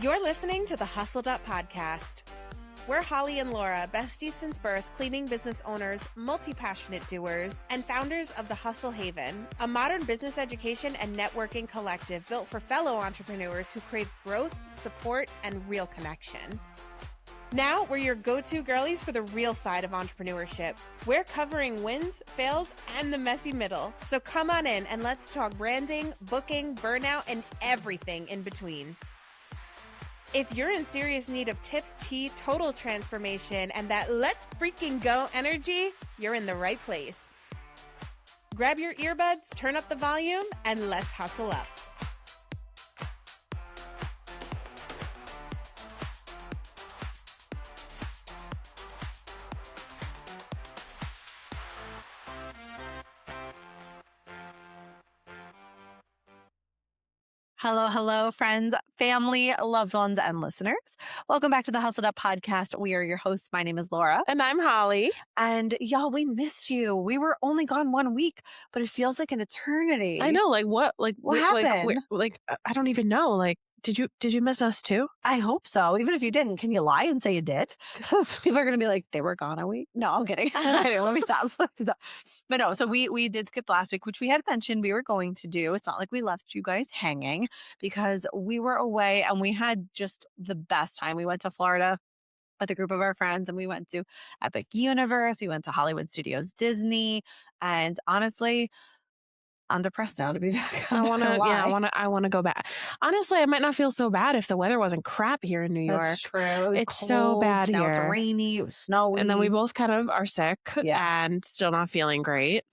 You're listening to the Hustled Up Podcast. We're Holly and Laura, besties since birth, cleaning business owners, multi-passionate doers, and founders of the Hustle Haven, a modern business education and networking collective built for fellow entrepreneurs who crave growth, support, and real connection. Now, we're your go-to girlies for the real side of entrepreneurship. We're covering wins, fails, and the messy middle. So come on in and let's talk branding, booking, burnout, and everything in between. If you're in serious need of tips, tea, total transformation, and that let's freaking go energy, you're in the right place. Grab your earbuds, turn up the volume, and let's hustle up. Hello, hello, friends, family, loved ones, and listeners. Welcome back to the Hustled Up Podcast. We are your hosts. My name is Laura. And I'm Holly. And y'all, we missed you. We were only gone 1 week, but it feels like an eternity. I know, what happened? I don't even know. Like, did you miss us too? I hope so. Even if you didn't, can you lie and say you did? People are going to be like, they were gone a week. No, I'm kidding. Let me stop. But no, so we did skip last week, which we had mentioned we were going to do. It's not like we left you guys hanging because we were away and we had just the best time. We went to Florida with a group of our friends and we went to Epic Universe. We went to Hollywood Studios, Disney. And honestly, I'm depressed now to be back. I want to go back. Honestly, I might not feel so bad if the weather wasn't crap here in New York. That's true. It's cold, so bad now here. It's rainy. It was snowy. And then we both kind of are sick and still not feeling great.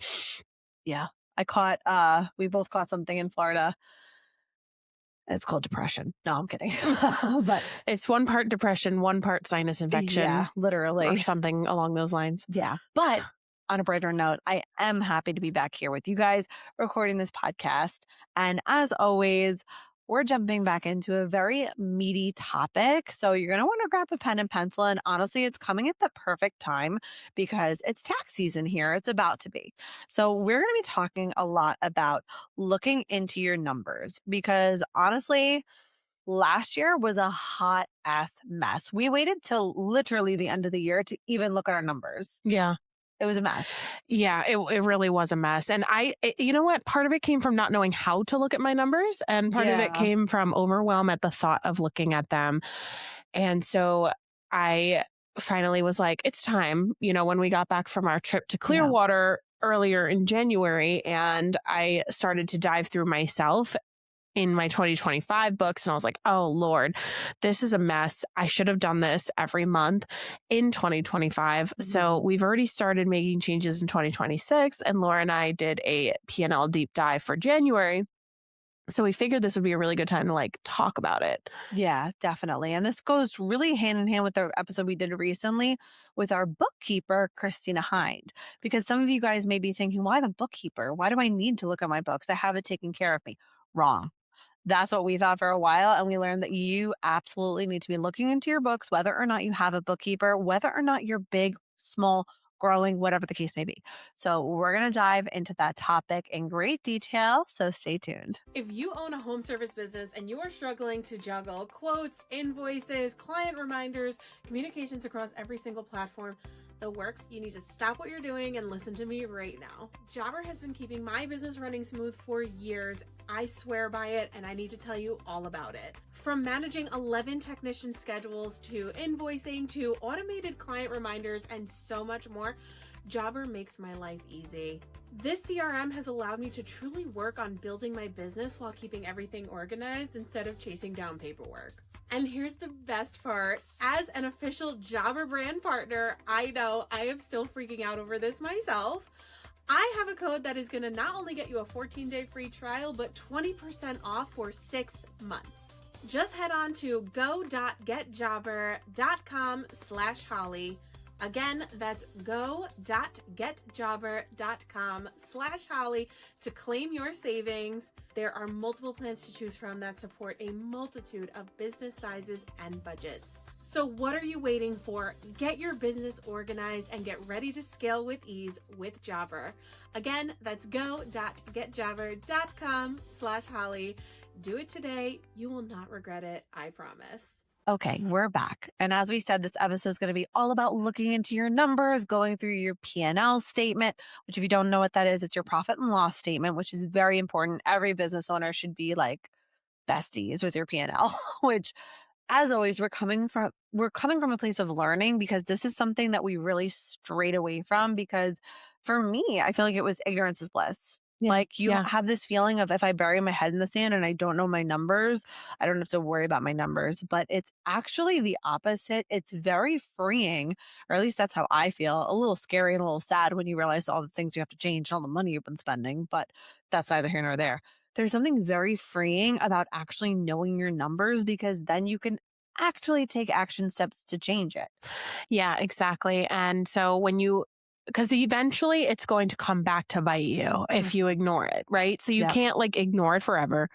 Yeah. We both caught something in Florida. It's called depression. No, I'm kidding. But it's 1 part depression, 1 part sinus infection. Yeah, literally. Or something along those lines. Yeah. But on a brighter note, I am happy to be back here with you guys recording this podcast. And as always, we're jumping back into a very meaty topic. So you're going to want to grab a pen and pencil. And honestly, it's coming at the perfect time because it's tax season here. It's about to be. So we're going to be talking a lot about looking into your numbers because honestly, last year was a hot ass mess. We waited till literally the end of the year to even look at our numbers. Yeah. It was a mess. Yeah, it really was a mess. And you know what? Part of it came from not knowing how to look at my numbers. And part of it came from overwhelm at the thought of looking at them. And so I finally was like, it's time, when we got back from our trip to Clearwater earlier in January, and I started to dive through myself in my 2025 books. And I was like, oh Lord, this is a mess. I should have done this every month in 2025. Mm-hmm. So we've already started making changes in 2026. And Laura and I did a P&L deep dive for January. So we figured this would be a really good time to talk about it. Yeah, definitely. And this goes really hand in hand with the episode we did recently with our bookkeeper, Christina Hind. Because some of you guys may be thinking, well, I have a bookkeeper. Why do I need to look at my books? I have it taken care of me. Wrong. That's what we thought for a while. And we learned that you absolutely need to be looking into your books, whether or not you have a bookkeeper, whether or not you're big, small, growing, whatever the case may be. So we're going to dive into that topic in great detail. So stay tuned. If you own a home service business and you are struggling to juggle quotes, invoices, client reminders, communications across every single platform, the works, you need to stop what you're doing and listen to me right now. Jobber has been keeping my business running smooth for years. I swear by it, and I need to tell you all about it. From managing 11 technician schedules to invoicing to automated client reminders and so much more, Jobber makes my life easy. This CRM has allowed me to truly work on building my business while keeping everything organized instead of chasing down paperwork. And here's the best part. As an official Jobber brand partner, I know I am still freaking out over this myself. I have a code that is going to not only get you a 14-day free trial, but 20% off for 6 months. Just head on to go.getjobber.com/Holly. Again, that's go.getjobber.com/Holly to claim your savings. There are multiple plans to choose from that support a multitude of business sizes and budgets. So what are you waiting for? Get your business organized and get ready to scale with ease with Jobber. Again, that's go.getjobber.com/Holly. Do it today. You will not regret it. I promise. Okay, we're back. And as we said, this episode is going to be all about looking into your numbers, going through your P&L statement, which if you don't know what that is, it's your profit and loss statement, which is very important. Every business owner should be like besties with your P&L, which as always, we're coming from a place of learning because this is something that we really strayed away from because for me, I feel like it was ignorance is bliss. Yeah. Like you have this feeling of if I bury my head in the sand and I don't know my numbers, I don't have to worry about my numbers, but it's actually the opposite. It's very freeing, or at least that's how I feel. A little scary and a little sad when you realize all the things you have to change and all the money you've been spending, but that's neither here nor there. There's something very freeing about actually knowing your numbers because then you can actually take action steps to change it. Yeah, exactly. And so because eventually it's going to come back to bite you if you ignore it, right? So you can't like ignore it forever.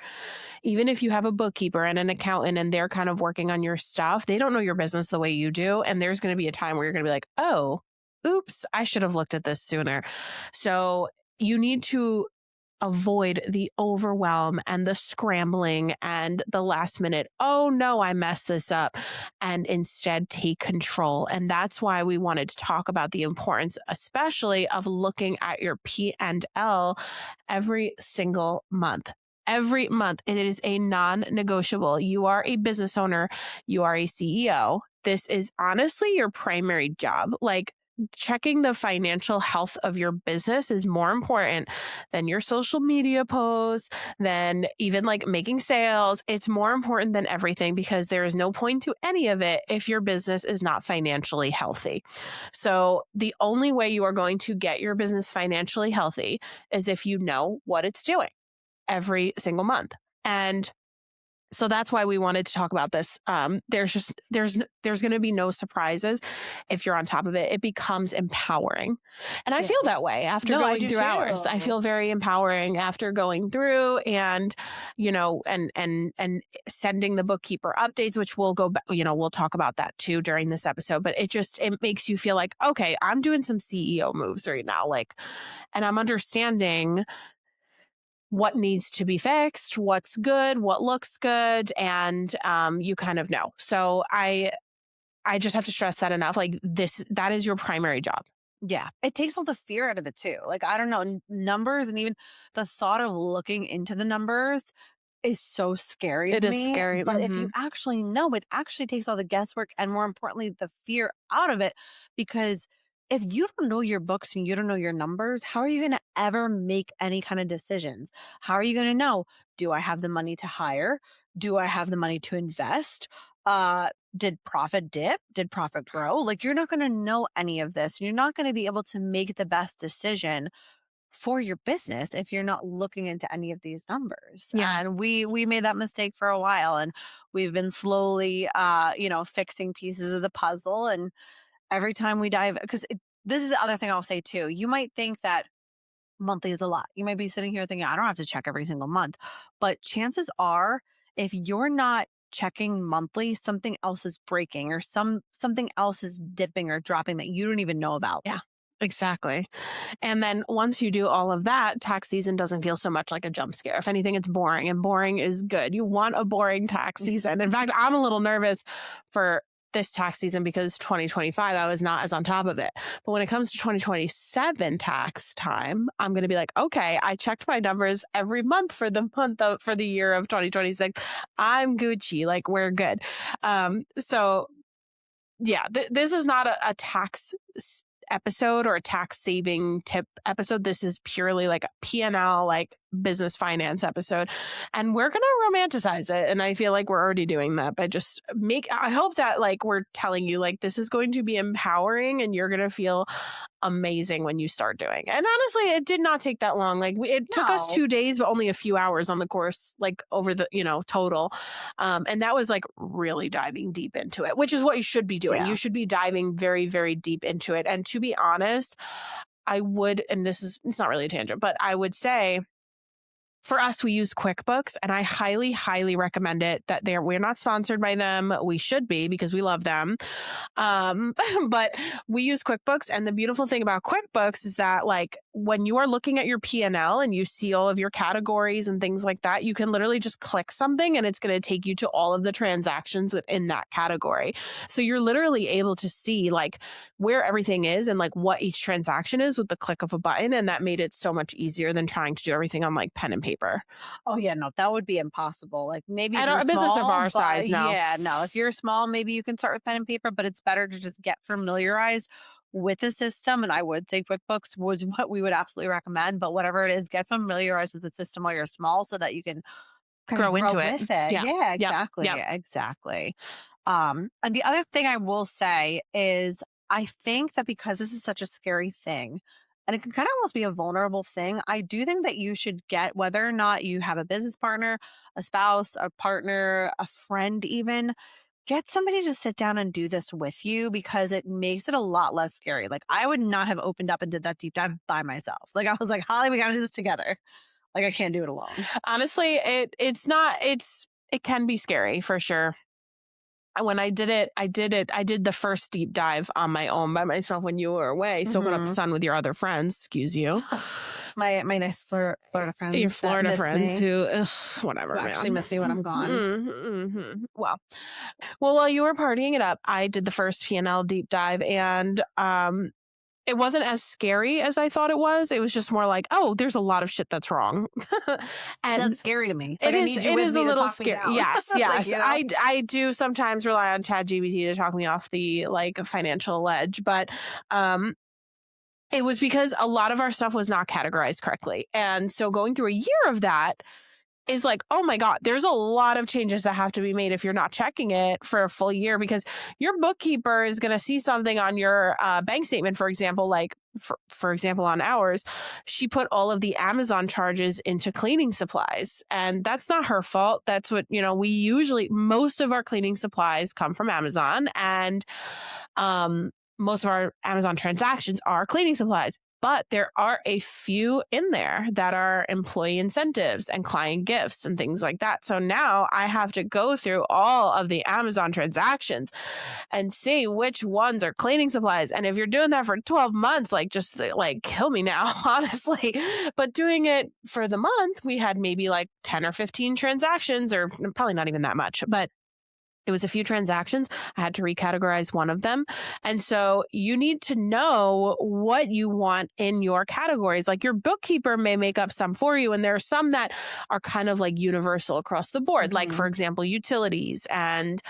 Even if you have a bookkeeper and an accountant and they're kind of working on your stuff, they don't know your business the way you do. And there's going to be a time where you're going to be like, oh, oops, I should have looked at this sooner. So you need to avoid the overwhelm and the scrambling and the last minute, oh no, I messed this up, and instead take control. And that's why we wanted to talk about the importance, especially of looking at your P&L every single month. Every month, it is a non-negotiable. You are a business owner. You are a CEO. This is honestly your primary job. Like, checking the financial health of your business is more important than your social media posts, than even like making sales. It's more important than everything because there is no point to any of it if your business is not financially healthy. So the only way you are going to get your business financially healthy is if you know what it's doing every single month. And so that's why we wanted to talk about this. There's going to be no surprises if you're on top of it. It becomes empowering. And I feel that way after going through ours. I feel very empowering after going through and, and sending the bookkeeper updates, which we'll go back, we'll talk about that too during this episode. But it makes you feel like, okay, I'm doing some CEO moves right now. And I'm understanding what needs to be fixed, what's good, what looks good, and you kind of know. So I just have to stress that enough. Like that is your primary job. Yeah. It takes all the fear out of it too. Like, I don't know, numbers and even the thought of looking into the numbers is so scary. It is scary. But if you actually know, it actually takes all the guesswork and more importantly, the fear out of it. Because if you don't know your books and you don't know your numbers, how are you going to ever make any kind of decisions? How are you going to know, do I have the money to hire? Do I have the money to invest? Did profit dip? Did profit grow? Like, you're not going to know any of this. You're not going to be able to make the best decision for your business if you're not looking into any of these numbers. Yeah. And we made that mistake for a while, and we've been slowly, fixing pieces of the puzzle. And every time we dive, because this is the other thing I'll say too. You might think that monthly is a lot. You might be sitting here thinking, I don't have to check every single month. But chances are, if you're not checking monthly, something else is breaking or something else is dipping or dropping that you don't even know about. Yeah. Exactly. And then once you do all of that, tax season doesn't feel so much like a jump scare. If anything, it's boring, and boring is good. You want a boring tax season. In fact, I'm a little nervous for this tax season because 2025, I was not as on top of it. But when it comes to 2027 tax time, I'm going to be like, okay, I checked my numbers every month for the year of 2026. I'm Gucci. Like, we're good. So yeah, this is not a tax episode or a tax saving tip episode. This is purely like a P&L, like business finance episode. And we're going to romanticize it. And I feel like we're already doing that by I hope that like we're telling you like this is going to be empowering and you're going to feel amazing when you start doing it. And honestly, it did not take that long. Like it took us 2 days, but only a few hours on the course, like over the, total. And that was like really diving deep into it, which is what you should be doing. You should be diving very, very deep into it. And to be honest, I would, and it's not really a tangent, but I would say, for us, we use QuickBooks, and I highly, highly recommend it. We're not sponsored by them. We should be because we love them. But we use QuickBooks, and the beautiful thing about QuickBooks is that like when you are looking at your P&L and you see all of your categories and things like that, you can literally just click something and it's going to take you to all of the transactions within that category. So you're literally able to see like where everything is and like what each transaction is with the click of a button. And that made it so much easier than trying to do everything on like pen and paper. Oh yeah, no, that would be impossible. Like maybe At if you're a business of small, our but size, no. yeah, no. If you're small, maybe you can start with pen and paper, but it's better to just get familiarized with the system. And I would say QuickBooks was what we would absolutely recommend. But whatever it is, get familiarized with the system while you're small so that you can kind Grow of into grow it. with it. Yeah. Yeah, Yep. exactly. Yep. Exactly. And the other thing I will say is I think that because this is such a scary thing, and it can kind of almost be a vulnerable thing, I do think that you should get, whether or not you have a business partner, a spouse, a partner, a friend even, get somebody to sit down and do this with you because it makes it a lot less scary. Like I would not have opened up and did that deep dive by myself. Like I was like, Holly, we got to do this together. Like I can't do it alone. Honestly, it can be scary for sure. When I did I did the first deep dive on my own by myself when you were away, soaking up the sun with your other friends, excuse you. My nice Florida friends. Your Florida friends who, whatever, who actually miss me when I'm gone. Mm-hmm. Well, while you were partying it up, I did the first P&L deep dive and it wasn't as scary as I thought it was. It was just more like, oh, there's a lot of shit that's wrong. And that's scary to me. It is a little scary. Yes. Like, you know? I do sometimes rely on ChatGPT to talk me off the like financial ledge, but it was because a lot of our stuff was not categorized correctly. And so going through a year of that is like, oh my God, there's a lot of changes that have to be made if you're not checking it for a full year, because your bookkeeper is going to see something on your bank statement, for example, like for example, on ours, she put all of the Amazon charges into cleaning supplies, and that's not her fault. That's what, most of our cleaning supplies come from Amazon, and most of our Amazon transactions are cleaning supplies. But there are a few in there that are employee incentives and client gifts and things like that. So now I have to go through all of the Amazon transactions and see which ones are cleaning supplies. And if you're doing that for 12 months, like just like kill me now, honestly. But doing it for the month, we had maybe like 10 or 15 transactions, or probably not even that much, but it was a few transactions. I had to recategorize one of them. And so you need to know what you want in your categories. Like your bookkeeper may make up some for you. And there are some that are kind of like universal across the board. Mm-hmm. Like, for example, utilities and,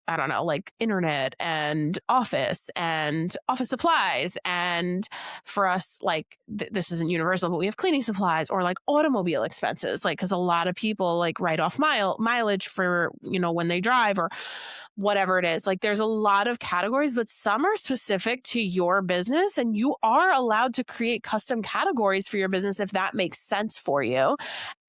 I don't know, like internet and office supplies. And for us, like this isn't universal, but we have cleaning supplies or like automobile expenses, like, cause a lot of people like write off mileage for, when they drive or whatever it is. Like there's a lot of categories, but some are specific to your business, and you are allowed to create custom categories for your business if that makes sense for you.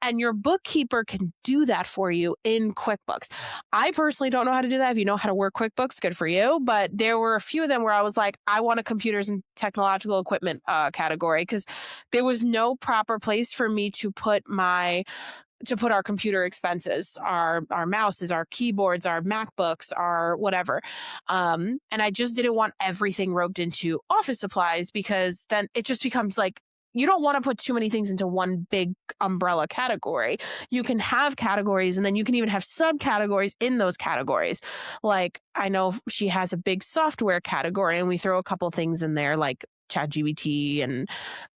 And your bookkeeper can do that for you in QuickBooks. I personally don't know how to do that. If you know how to work QuickBooks, good for you. But there were a few of them where I was like, I want a computers and technological equipment category, because there was no proper place for me to put our computer expenses, our mouses, our keyboards, our MacBooks, our whatever. And I just didn't want everything roped into office supplies, because then it just becomes like, you don't want to put too many things into one big umbrella category. You can have categories, and then you can even have subcategories in those categories. Like I know she has a big software category, and we throw a couple things in there like ChatGPT and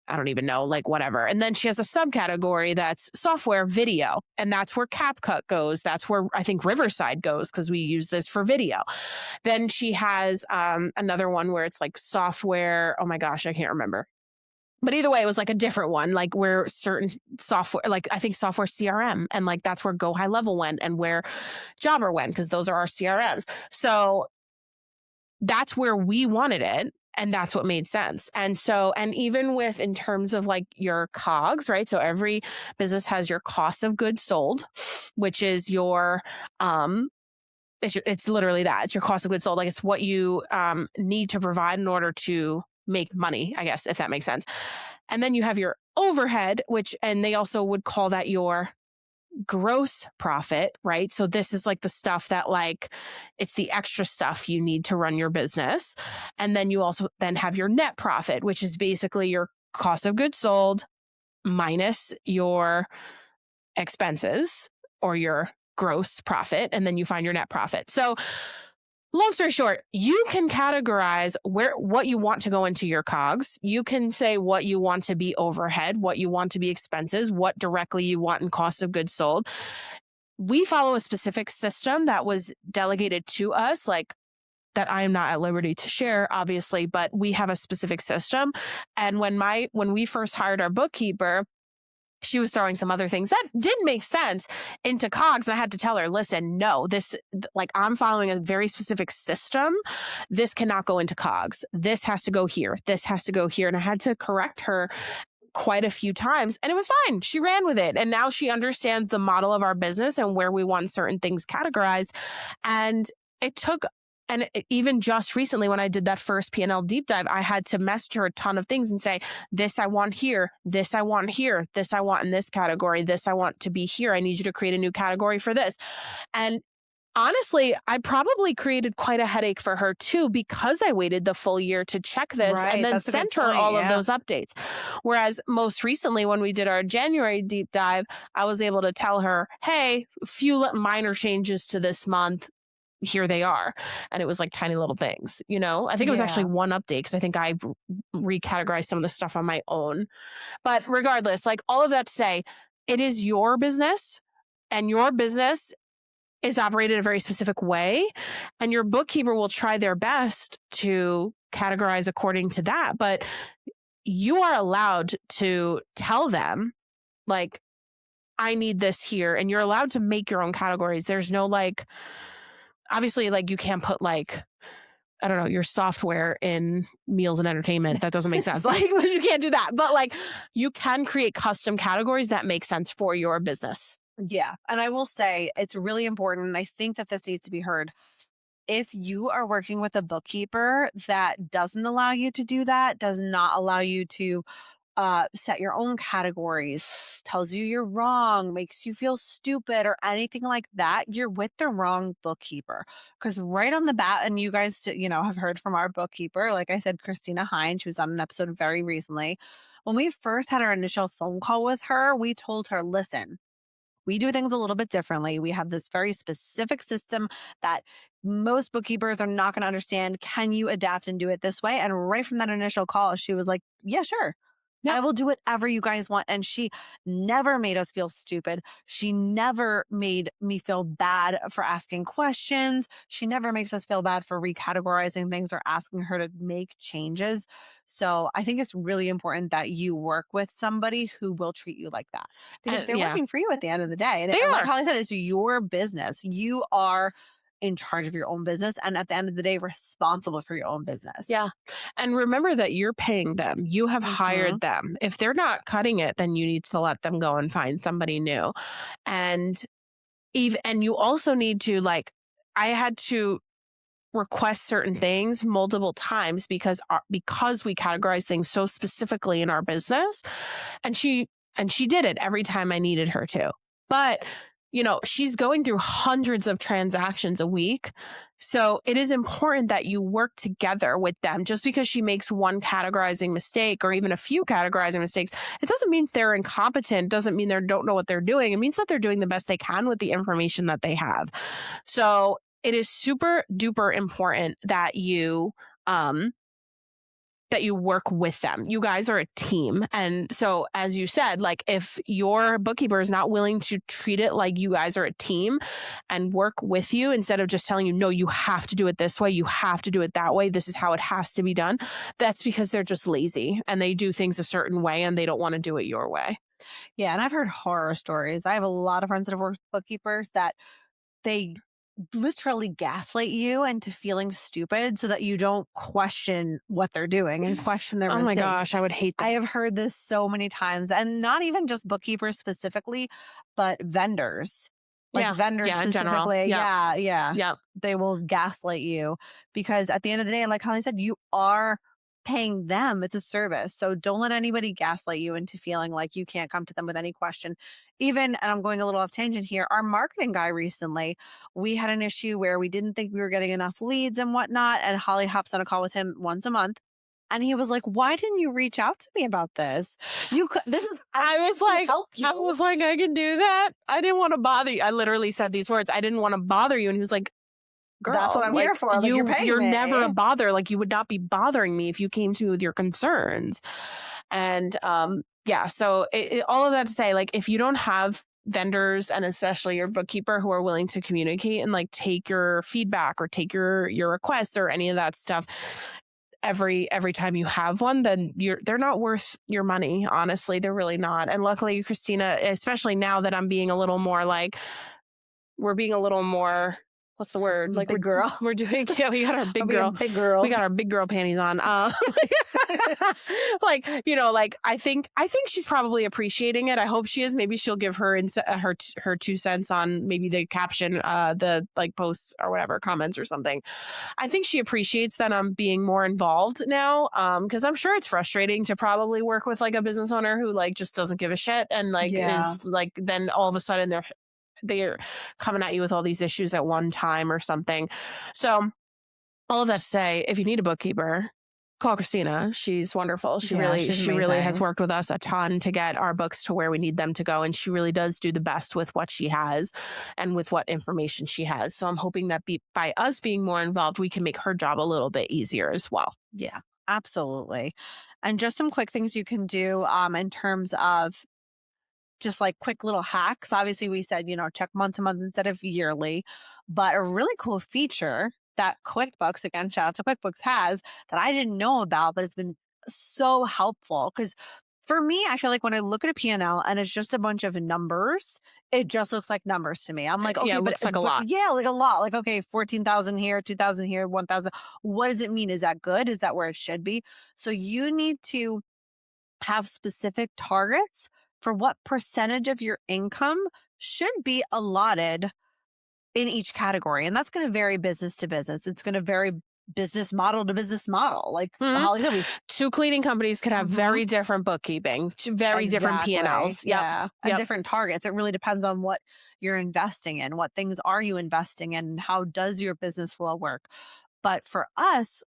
I don't even know, like whatever. And then she has a subcategory that's software video, and that's where CapCut goes. That's where I think Riverside goes, because we use this for video. Then she has another one where it's like software. Oh my gosh, I can't remember. But either way, it was like a different one, like where certain software, like I think software CRM, and like that's where Go High Level went and where Jobber went, because those are our CRMs. So that's where we wanted it. And that's what made sense. And so, and even with in terms of like your COGS, right? So every business has your cost of goods sold, which is your, it's literally that. It's your cost of goods sold. Like it's what you need to provide in order to make money, I guess, if that makes sense. And then you have your overhead, and they also would call that your gross profit, right? So this is like the stuff that like, it's the extra stuff you need to run your business. And then you also then have your net profit, which is basically your cost of goods sold minus your expenses or your gross profit, and then you find your net profit. So long story short, you can categorize what you want to go into your COGS. You can say what you want to be overhead, what you want to be expenses, what directly you want in cost of goods sold. We follow a specific system that was delegated to us, like that I am not at liberty to share, obviously, but we have a specific system. And when we first hired our bookkeeper, she was throwing some other things that did make sense into COGS. And I had to tell her, listen, no, I'm following a very specific system. This cannot go into COGS. This has to go here. This has to go here. And I had to correct her quite a few times, and it was fine. She ran with it. And now she understands the model of our business and where we want certain things categorized. And it took, and even just recently when I did that first P&L deep dive, I had to message her a ton of things and say, this I want here, this I want here, this I want in this category, this I want to be here. I need you to create a new category for this. And honestly, I probably created quite a headache for her too, because I waited the full year to check this and then sent her all of those updates. Whereas most recently, when we did our January deep dive, I was able to tell her, hey, a few minor changes to this month. Here they are. And it was like tiny little things, I think it was actually one update because I think I recategorized some of the stuff on my own. But regardless, like all of that to say, it is your business, and your business is operated a very specific way, and your bookkeeper will try their best to categorize according to that. But you are allowed to tell them, like, I need this here, and you're allowed to make your own categories. There's no obviously, you can't put I don't know, your software in meals and entertainment. That doesn't make sense. You can't do that. But you can create custom categories that make sense for your business. Yeah. And I will say it's really important. And I think that this needs to be heard. If you are working with a bookkeeper that doesn't allow you to do that, does not allow you to set your own categories, tells you you're wrong, makes you feel stupid or anything like that, you're with the wrong bookkeeper. Because right on the bat, and you guys, have heard from our bookkeeper, like I said, Christina Hine, she was on an episode very recently. When we first had our initial phone call with her, we told her, listen, we do things a little bit differently. We have this very specific system that most bookkeepers are not going to understand. Can you adapt and do it this way? And right from that initial call, she was like, yeah, sure. Yep. I will do whatever you guys want. And she never made us feel stupid. She never made me feel bad for asking questions. She never makes us feel bad for recategorizing things or asking her to make changes. So I think it's really important that you work with somebody who will treat you like that. Because they're working for you at the end of the day. And like Holly said, it's your business. You are in charge of your own business, and at the end of the day, responsible for your own business. Yeah. And remember that you're paying them. You have hired them. If they're not cutting it, then you need to let them go and find somebody new. And you also need to I had to request certain things multiple times because we categorize things so specifically in our business. And she did it every time I needed her to. But she's going through hundreds of transactions a week. So it is important that you work together with them. Just because she makes one categorizing mistake or even a few categorizing mistakes, it doesn't mean they're incompetent. It doesn't mean they don't know what they're doing. It means that they're doing the best they can with the information that they have. So it is super duper important that you work with them. You guys are a team. And so, as you said, if your bookkeeper is not willing to treat it like you guys are a team and work with you instead of just telling you, no, you have to do it this way, you have to do it that way, this is how it has to be done, that's because they're just lazy and they do things a certain way and they don't want to do it your way. Yeah. And I've heard horror stories. I have a lot of friends that have worked with bookkeepers that they literally gaslight you into feeling stupid so that you don't question what they're doing and question their mistakes. Oh my gosh, I would hate that. I have heard this so many times, and not even just bookkeepers specifically, but vendors. Vendors specifically. Yeah. They will gaslight you because at the end of the day, like Holly said, you are paying them. It's a service. So don't let anybody gaslight you into feeling like you can't come to them with any question. Even, and I'm going a little off tangent here, our marketing guy recently, we had an issue where we didn't think we were getting enough leads and whatnot. And Holly hops on a call with him once a month. And he was like, why didn't you reach out to me about this? I was like, help you. I can do that. I didn't want to bother you. I literally said these words. I didn't want to bother you. And he was like, girl, that's what I'm here for. Like, you're never a bother. Like, you would not be bothering me if you came to me with your concerns. And so all of that to say, like, if you don't have vendors and especially your bookkeeper who are willing to communicate and like take your feedback or take your requests or any of that stuff every time you have one, then they're not worth your money. Honestly, they're really not. And luckily, Christina, especially now that I'm being a little more like, we're being a little more, what's the word? Like, big girl. We're doing, yeah, we got our big girl. Big girls. We got our big girl panties on. Like, you know, like, I think she's probably appreciating it. I hope she is. Maybe she'll give her 2 cents on maybe the caption, the like posts or whatever, comments or something. I think she appreciates that I'm being more involved now. Because I'm sure it's frustrating to probably work with like a business owner who like just doesn't give a shit and like is like, then all of a sudden they're coming at you with all these issues at one time or something. So all of that to say, if you need a bookkeeper, call Christina. She's wonderful. She really has worked with us a ton to get our books to where we need them to go. And she really does do the best with what she has and with what information she has. So I'm hoping that by us being more involved, we can make her job a little bit easier as well. Yeah, absolutely. And just some quick things you can do in terms of just like quick little hacks. Obviously, we said, check month to month instead of yearly. But a really cool feature that QuickBooks, again, shout out to QuickBooks, has that I didn't know about, but it's been so helpful. Because for me, I feel like when I look at a P&L and it's just a bunch of numbers, it just looks like numbers to me. I'm like, okay, it looks like a lot. Yeah, like a lot. Like, okay, 14,000 here, 2,000 here, 1,000. What does it mean? Is that good? Is that where it should be? So you need to have specific targets for what percentage of your income should be allotted in each category. And that's going to vary business to business. It's going to vary business model to business model. Like Holly said, 2 cleaning companies could have very different bookkeeping, very different P&Ls. Yeah. And different targets. It really depends on what you're investing in. What things are you investing in? And how does your business flow work? But for us,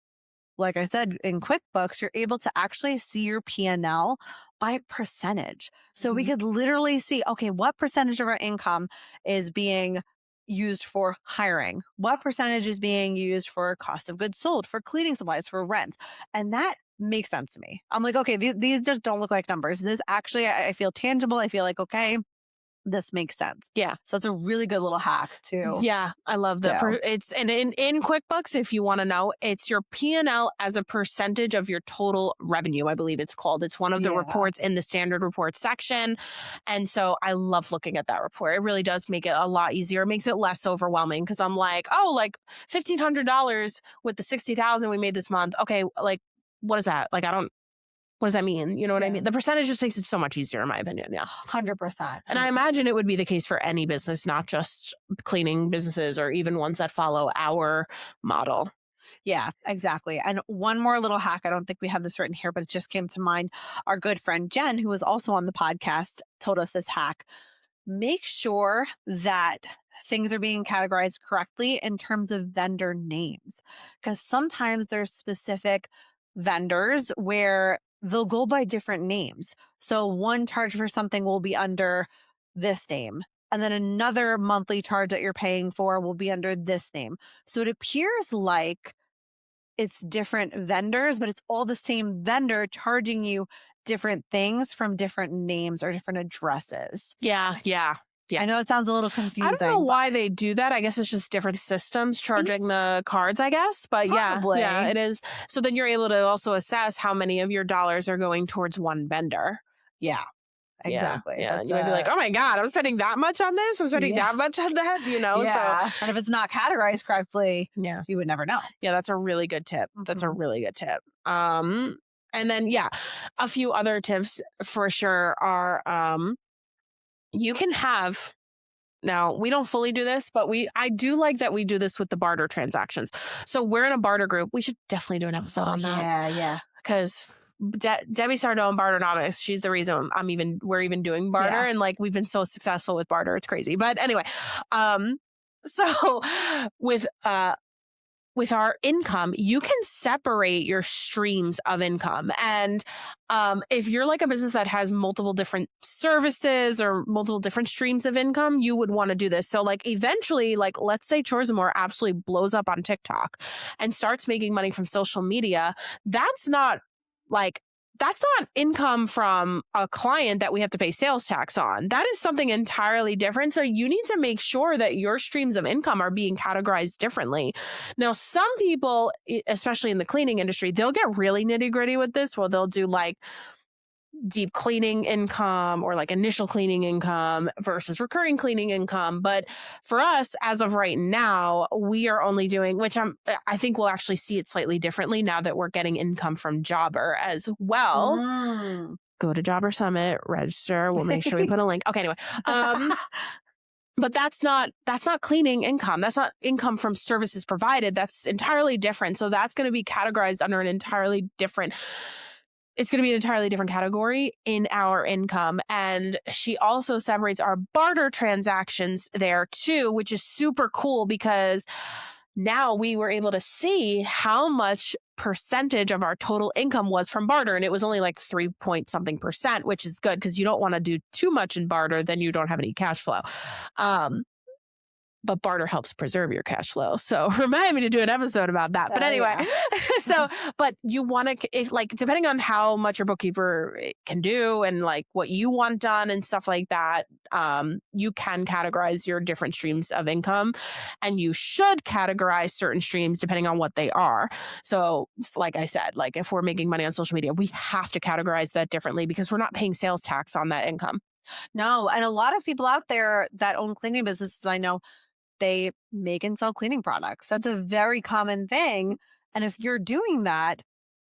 like I said, in QuickBooks, you're able to actually see your P&L by percentage. So we could literally see, okay, what percentage of our income is being used for hiring? What percentage is being used for cost of goods sold, for cleaning supplies, for rents? And that makes sense to me. I'm like, okay, these just don't look like numbers. This actually, I feel tangible. I feel like, okay, this makes sense. Yeah. So it's a really good little hack too. Yeah. I love that. It's and in QuickBooks, if you want to know, it's your P&L as a percentage of your total revenue, I believe it's called. It's one of the reports in the standard report section. And so I love looking at that report. It really does make it a lot easier. It makes it less overwhelming because I'm like, oh, like $1,500 with the $60,000 we made this month. Okay. Like, what is that? Like, what does that mean? You know what I mean? The percentage just makes it so much easier, in my opinion. Yeah. 100%. And I imagine it would be the case for any business, not just cleaning businesses or even ones that follow our model. Yeah, exactly. And one more little hack. I don't think we have this written here, but it just came to mind. Our good friend Jen, who was also on the podcast, told us this hack. Make sure that things are being categorized correctly in terms of vendor names, because sometimes there's specific vendors where they'll go by different names. So one charge for something will be under this name, and then another monthly charge that you're paying for will be under this name. So it appears like it's different vendors, but it's all the same vendor charging you different things from different names or different addresses. Yeah. I know it sounds a little confusing. I don't know why they do that. I guess it's just different systems charging the cards, I guess. But probably. Yeah, it is. So then you're able to also assess how many of your dollars are going towards one vendor. Yeah, exactly. Yeah. You might be like, oh my God, I'm spending that much on this. I'm spending that much on that, Yeah. So. And if it's not categorized correctly, you would never know. Yeah, that's a really good tip. That's a really good tip. And then, a few other tips for sure are, you can have, now we don't fully do this, but I do like that we do this with the barter transactions. So we're in a barter group. We should definitely do an episode on that. Yeah. Because Debbie Sardo and Barternomics, she's the reason we're even doing barter. And like, we've been so successful with barter. It's crazy. But anyway, so with, with our income, you can separate your streams of income. And if you're like a business that has multiple different services or multiple different streams of income, you would want to do this. So like eventually, like let's say Chores and More absolutely blows up on TikTok and starts making money from social media. That's not income from a client that we have to pay sales tax on. That is something entirely different. So you need to make sure that your streams of income are being categorized differently. Now, some people, especially in the cleaning industry, they'll get really nitty gritty with this, where they'll do like deep cleaning income or like initial cleaning income versus recurring cleaning income. But for us, as of right now, we are only doing, which I think we'll actually see it slightly differently now that we're getting income from Jobber as well. Go to Jobber Summit, register. We'll make sure we put a link. Okay, anyway. But that's not cleaning income. That's not income from services provided. That's entirely different. So that's going to be categorized under an entirely different category in our income. And she also separates our barter transactions there too, which is super cool because now we were able to see how much percentage of our total income was from barter. And it was only like 3-point-something%, which is good because you don't want to do too much in barter, then you don't have any cash flow. But barter helps preserve your cash flow. So remind me to do an episode about that. But anyway, but you want to, depending on how much your bookkeeper can do and like what you want done and stuff like that, you can categorize your different streams of income, and you should categorize certain streams depending on what they are. So like I said, like if we're making money on social media, we have to categorize that differently because we're not paying sales tax on that income. No. And a lot of people out there that own cleaning businesses, I know, they make and sell cleaning products. That's a very common thing. And if you're doing that,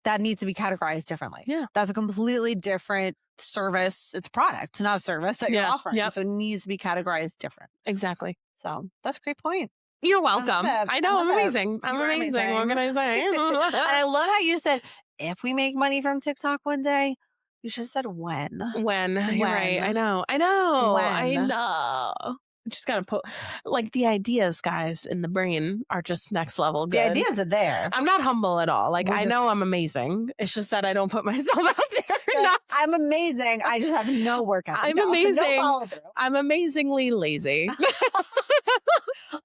that needs to be categorized differently. Yeah. That's a completely different service. It's a product. It's not a service that you're offering. Yep. So it needs to be categorized different. Exactly. So that's a great point. You're welcome. I know. I'm amazing. I'm amazing. What can I say? And I love how you said, if we make money from TikTok one day, you should have said when. When. You're right. I know. When. I know. Just gotta put like the ideas, guys, in the brain are just next level good. The ideas are there. I'm not humble at all. Like I know I'm amazing. It's just that I don't put myself out there. Like, I'm amazing. I just have no work ethic. I'm amazing. No I'm amazingly lazy.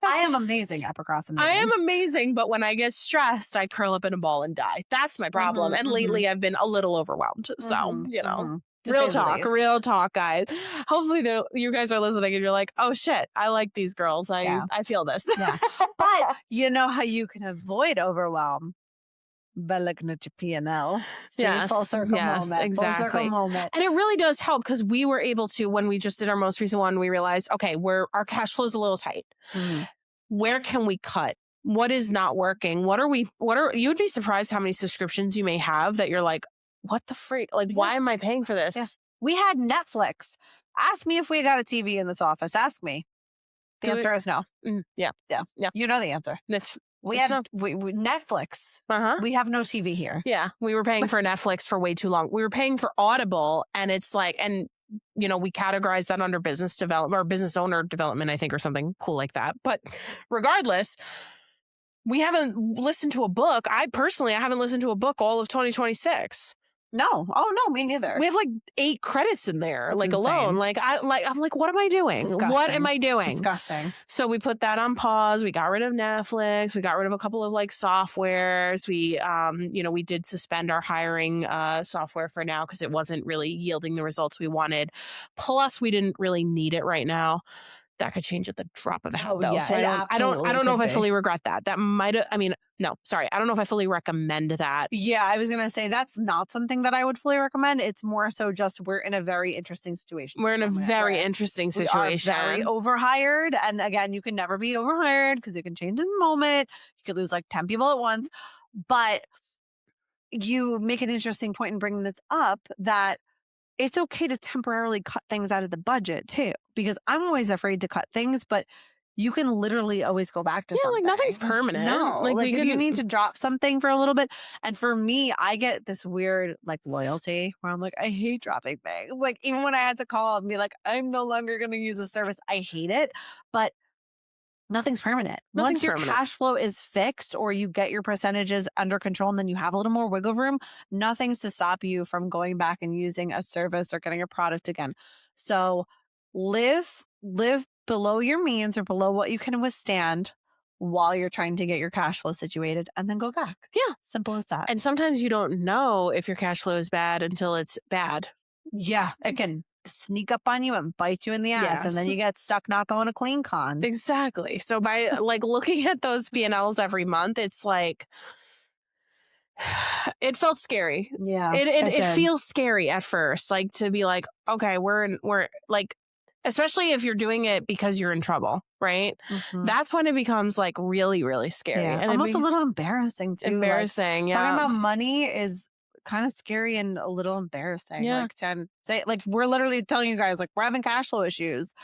I am amazing at procrastinating. I am amazing, but when I get stressed, I curl up in a ball and die. That's my problem. And lately I've been a little overwhelmed. So, you know. Real talk, guys. Hopefully you guys are listening and you're like, oh shit, I like these girls. I feel this. Yeah. But you know how you can avoid overwhelm? By looking at your P&L. Yes. Full circle moment. Exactly. Full circle moment. And it really does help because we were able to, when we just did our most recent one, we realized, okay, our cash flow is a little tight. Where can we cut? What is not working? You would be surprised how many subscriptions you may have that you're like, what the freak? Like, why am I paying for this? Yeah. We had Netflix. Ask me if we got a TV in this office. Ask me. The answer is no. Yeah. You know the answer. We had Netflix. We have no TV here. Yeah. We were paying for Netflix for way too long. We were paying for Audible, and it's like, and you know, we categorize that under business development or business owner development, I think, or something cool like that. But regardless, we haven't listened to a book. I haven't listened to a book all of 2026. No. Oh no, me neither. We have like 8 credits in there, That's like insane. alone. I'm like, what am I doing? Disgusting. What am I doing? Disgusting. So we put that on pause. We got rid of Netflix. We got rid of a couple of like softwares. We, we did suspend our hiring software for now because it wasn't really yielding the results we wanted. Plus, we didn't really need it right now. That could change at the drop of a hat, though. Yeah, so I don't know if I fully regret that. That might have. I mean, no, sorry. I don't know if I fully recommend that. Yeah, I was gonna say that's not something that I would fully recommend. It's more so just we're in a very interesting situation. We're in a very interesting situation. We are very overhired, and again, you can never be overhired because it can change in the moment. You could lose like 10 people at once. But you make an interesting point in bringing this up that it's okay to temporarily cut things out of the budget too, because I'm always afraid to cut things, but you can literally always go back to something. Like nothing's permanent. No, like if you need to drop something for a little bit. And for me, I get this weird like loyalty where I'm like, I hate dropping things. Like even when I had to call and be like, I'm no longer going to use a service, I hate it. But Nothing's permanent. Nothing's Once your permanent. cash flow is fixed or you get your percentages under control and then you have a little more wiggle room, nothing's to stop you from going back and using a service or getting a product again. So live below your means or below what you can withstand while you're trying to get your cash flow situated and then go back. Yeah. Simple as that. And sometimes you don't know if your cash flow is bad until it's bad. Yeah. It can sneak up on you and bite you in the ass. And then you get stuck not going to clean con. Exactly. So by like looking at those P&Ls every month, it's like, it felt scary. Yeah. It feels scary at first, like to be like, okay, we're like, especially if you're doing it because you're in trouble, right? Mm-hmm. That's when it becomes like really, really scary. Yeah. And almost a little embarrassing too. Embarrassing, like, yeah. Talking about money is kind of scary and a little embarrassing. Yeah. Like to say, like we're literally telling you guys, like we're having cash flow issues.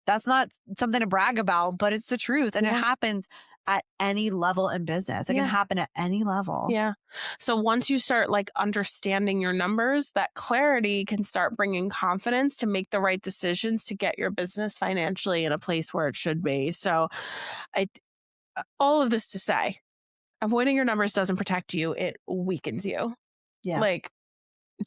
That's not something to brag about, but it's the truth. And it happens at any level in business. It can happen at any level. Yeah. So once you start like understanding your numbers, that clarity can start bringing confidence to make the right decisions to get your business financially in a place where it should be. So all of this to say, avoiding your numbers doesn't protect you. It weakens you. Yeah. Like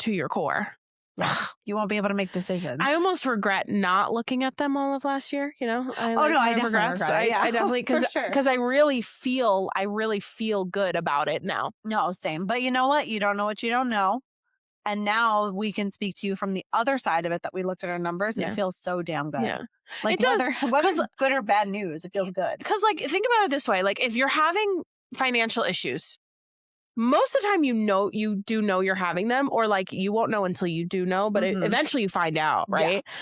to your core. Yeah. You won't be able to make decisions. I almost regret not looking at them all of last year, you know? I definitely regret it. Yeah. I definitely, because I really feel good about it now. No, same. But you know what? You don't know what you don't know. And now we can speak to you from the other side of it that we looked at our numbers and it feels so damn good. Yeah. Like whether it's good or bad news, it feels good. Because like, think about it this way. Like if you're having financial issues, most of the time, you do know you're having them, or like you won't know until you do know, but eventually you find out, right? Yeah.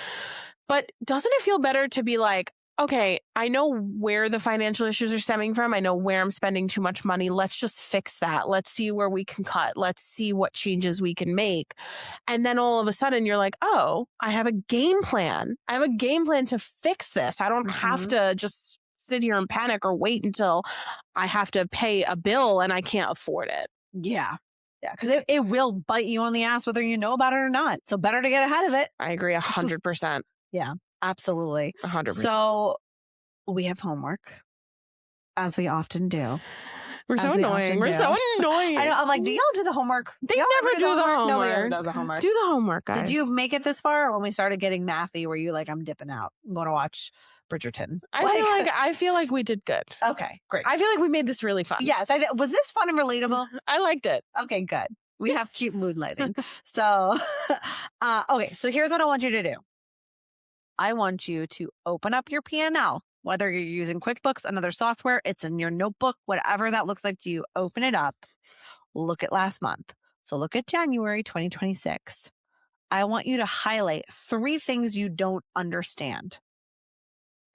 But doesn't it feel better to be like, okay, I know where the financial issues are stemming from. I know where I'm spending too much money. Let's just fix that. Let's see where we can cut. Let's see what changes we can make. And then all of a sudden you're like, oh, I have a game plan. I have a game plan to fix this. I don't have to just sit here and panic or wait until I have to pay a bill and I can't afford it. Yeah. Yeah. Because it will bite you on the ass whether you know about it or not. So better to get ahead of it. I agree 100%. Yeah, absolutely. 100%. So we have homework, as we often do. We're so annoying. We're so annoying. I know. I'm like, do y'all do the homework? They never do the homework. Nobody ever does the homework. Do the homework, guys. Did you make it this far? Or when we started getting mathy, were you like, I'm dipping out. I'm going to watch Bridgerton. I feel like we did good. Okay, great. I feel like we made this really fun. Yes. Was this fun and relatable? I liked it. Okay, good. We have cute mood lighting. So, okay. So here's what I want you to do. I want you to open up your P&L, whether you're using QuickBooks, another software, it's in your notebook, whatever that looks like to you, open it up. Look at last month. So look at January 2026. I want you to highlight 3 things you don't understand.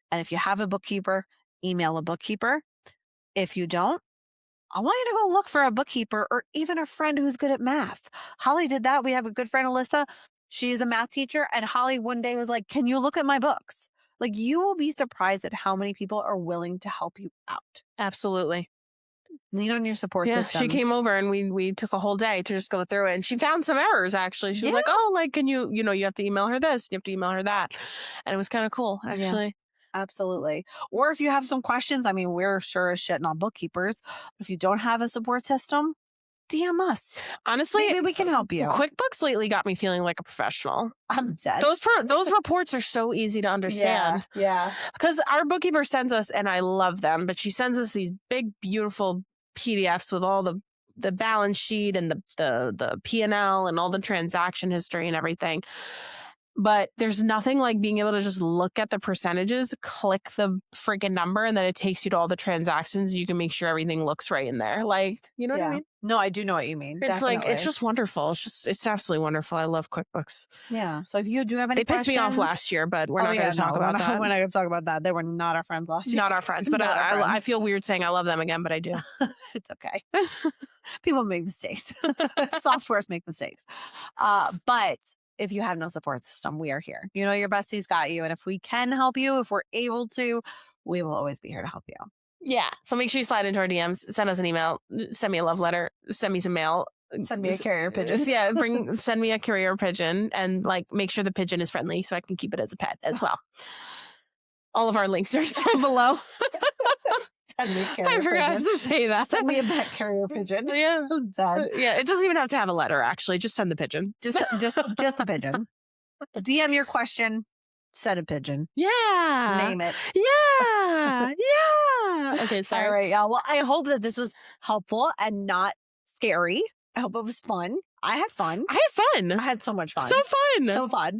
And if you have a bookkeeper, email a bookkeeper. If you don't, I want you to go look for a bookkeeper or even a friend who's good at math. Holly did that. We have a good friend, Alyssa. She's a math teacher. And Holly one day was like, can you look at my books? Like, you will be surprised at how many people are willing to help you out. Absolutely. Lean on your support system. She came over and we took a whole day to just go through it. And she found some errors, actually. She was like, oh, like, can you have to email her this. You have to email her that. And it was kind of cool, actually. Yeah. Absolutely. Or if you have some questions, I mean, we're sure as shit not bookkeepers. If you don't have a support system, DM us. Honestly, maybe we can help you. QuickBooks lately got me feeling like a professional. I'm dead. Those reports are so easy to understand. Yeah. Because our bookkeeper sends us, and I love them, but she sends us these big, beautiful PDFs with all the balance sheet and the P&L and all the transaction history and everything. But there's nothing like being able to just look at the percentages, click the freaking number, and then it takes you to all the transactions. You can make sure everything looks right in there. Like, you know what I mean? No, I do know what you mean. It's Definitely. like, it's just wonderful. It's absolutely wonderful. I love QuickBooks. Yeah. So if you do have any questions. They pissed me off last year, but we're not going to talk about that. We're not going to talk about that. They were not our friends last year. Not our friends, but I feel weird saying I love them again, but I do. It's okay. People make mistakes. Softwares make mistakes. But if you have no support system, we are here. You know, your besties got you. And if we can help you, if we're able to, we will always be here to help you. Yeah. So make sure you slide into our DMs, send us an email, send me a love letter, send me some mail. Send me a carrier pigeon. Yeah, send me a carrier pigeon and like make sure the pigeon is friendly so I can keep it as a pet as well. All of our links are down below. Send me a carrier I forgot pigeon. to say that. Send me a pet carrier pigeon. Yeah. I'm done. Yeah. It doesn't even have to have a letter, actually. Just send the pigeon. Just the pigeon. DM your question. Send a pigeon. Yeah. Name it. Yeah. Yeah. Okay, sorry. All right, y'all. Well, I hope that this was helpful and not scary. I hope it was fun. I had fun. I had fun. I had so much fun. So fun. So fun.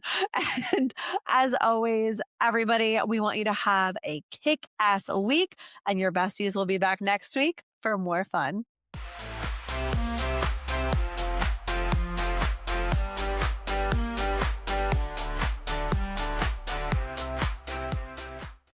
And as always, everybody, we want you to have a kick-ass week, and your besties will be back next week for more fun.